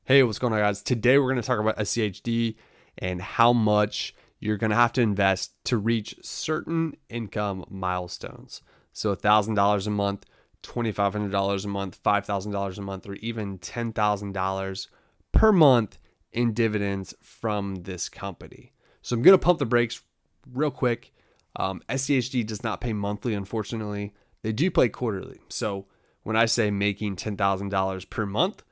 Hey, what's going on, guys? Today we're going to talk about SCHD and how much you're going to have to invest to reach certain income milestones. So $1,000 a month, $2,500 a month, $5,000 a month, or even $10,000 per month in dividends from this company. So I'm going to pump the brakes real quick. SCHD does not pay monthly, unfortunately. They do pay quarterly. So when I say making $10,000 per month,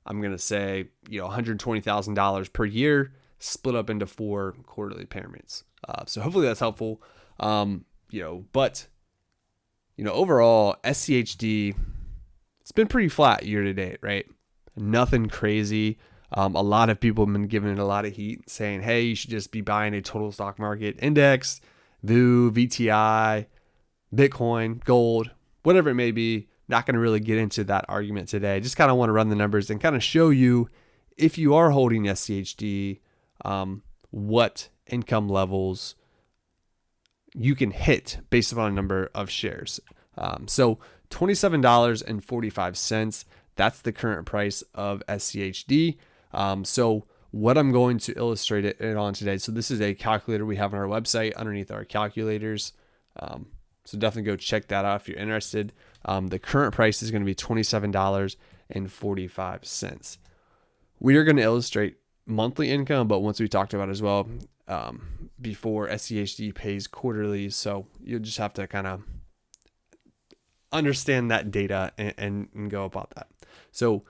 I'm going to say, $120,000 per year split up into 4 quarterly payments. So hopefully that's helpful. But overall, SCHD, it's been pretty flat year to date, right? Nothing crazy. A lot of people have been giving it a lot of heat, saying, hey, you should just be buying a total stock market index, VU, VTI, Bitcoin, gold, whatever it may be. Not going to really get into that argument today. Just kind of want to run the numbers and kind of show you, if you are holding SCHD, what income levels you can hit based upon a number of shares. So $27.45, that's the current price of SCHD. So what I'm going to illustrate it on today. So this is a calculator we have on our website underneath our calculators. So definitely go check that out if you're interested. The current price is going to be $27.45. We are going to illustrate monthly income, but once we talked about as well, before SCHD pays quarterly. So you'll just have to kind of understand that data and go about that. So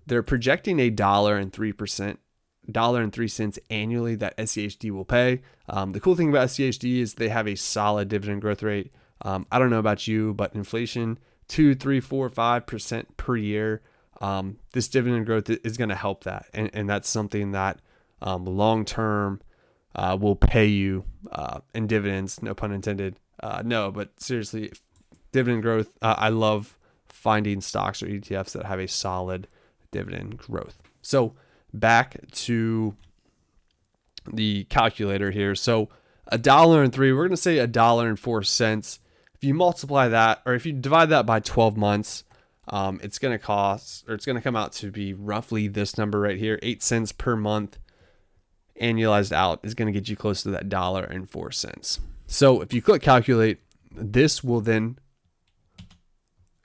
they're projecting $1.03 annually that SCHD will pay. The cool thing about SCHD is they have a solid dividend growth rate. I don't know about you, but inflation, 2, 3, 4, 5% per year. This dividend growth is going to help that. And that's something that long-term will pay you in dividends, no pun intended. No, but seriously, dividend growth, I love finding stocks or ETFs that have a solid dividend growth. So back to the calculator here. So $1.03, we're going to say $1.04. If you multiply that, or if you divide that by 12 months, it's going to come out to be roughly this number right here, 8 cents per month annualized out is going to get you close to that $1.04. So if you click calculate, this will then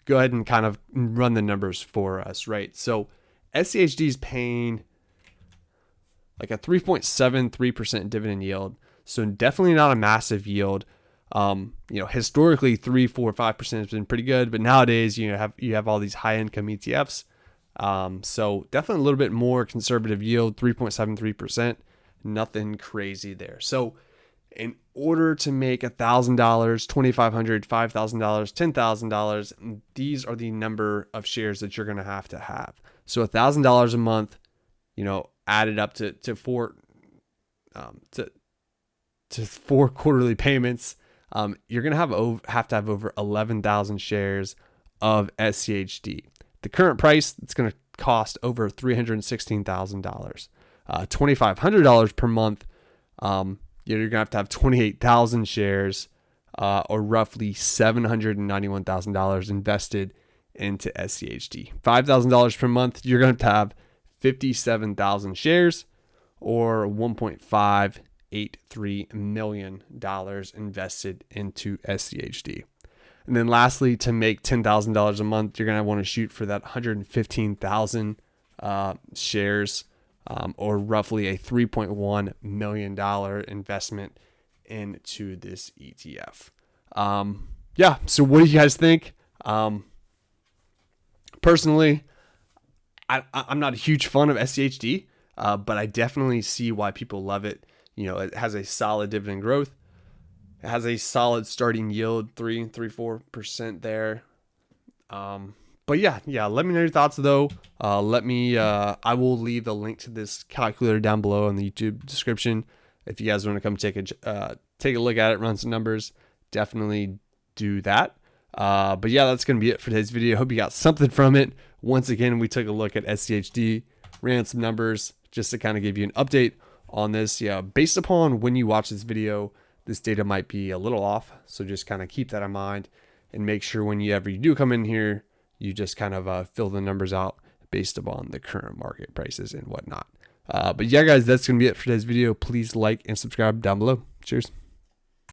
go ahead and kind of run the numbers for us, right? So SCHD is paying like a 3.73% dividend yield. So definitely not a massive yield. Historically 3, 4, 5% has been pretty good, but nowadays you have all these high income ETFs. So definitely a little bit more conservative yield, 3.73%, nothing crazy there. So in order to make $1,000, $2,500, $5,000, $10,000, these are the number of shares that you're going to have. So $1,000 a month, added up to 4 quarterly payments. You're going to have to have over 11,000 shares of SCHD. The current price, it's going to cost over $316,000. $2,500 per month, you're going to have 28,000 shares, or roughly $791,000 invested into SCHD. $5,000 per month, you're going to have 57,000 shares, or $1.583 million invested into SCHD. And then lastly, to make $10,000 a month, you're going to want to shoot for that 115,000 shares, or roughly a $3.1 million investment into this ETF. So what do you guys think? Personally, I'm not a huge fan of SCHD, but I definitely see why people love it. It has a solid dividend growth. It has a solid starting yield, 3.34% there. But yeah, let me know your thoughts though. I will leave the link to this calculator down below in the YouTube description. If you guys want to come take a look at it, run some numbers, definitely do that. But yeah, that's going to be it for today's video. Hope you got something from it. Once again, we took a look at SCHD, ran some numbers just to kind of give you an update on this. Yeah, based upon when you watch this video, this data might be a little off. So just kind of keep that in mind and make sure whenever you do come in here, you just kind of fill the numbers out based upon the current market prices and whatnot. But yeah, guys, that's going to be it for today's video. Please like and subscribe down below. Cheers.